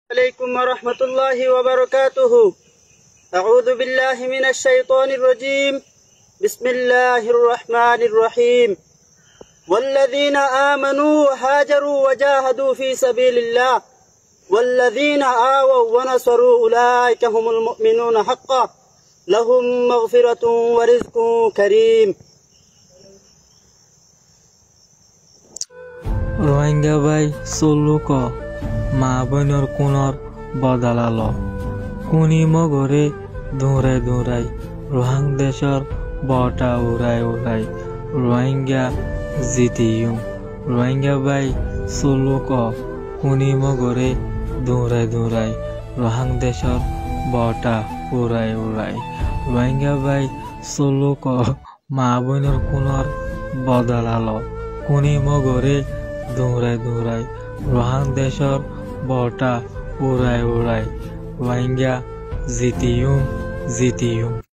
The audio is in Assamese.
عليكم ورحمة الله وبركاته. أعوذ بالله من الشيطان الرجيم. بسم الله الرحمن الرحيم. والذين آمنوا وهاجروا وجاهدوا في سبيل الله والذين آووا ونصروا أولئك هم المؤمنون حقا لهم مغفرة ورزق كريم. রোহিঙ্গা ভাই চলুক মা বোনের কোণর বদলাল কুনি মগরে দৌড়াই দৌড়াই রোহাং দেশর বটা উড়াই উড়াই রোহিঙ্গা জিতিয়ুম রোহিঙ্গা ভাই চলুক কুনি মগরে দৌড়াই দৌড়াই রোহাং দেশর বটা উড়াই উড়াই রোহিঙ্গা ভাই চলুক মা বোনের কোণর বদলাল কুনি মগরে দৌড়াই দৌড়াই রোহাং দেশর বটা উড়াই উড়াই রোহিঙ্গা জিতিয়ুম জিতিয়ুম।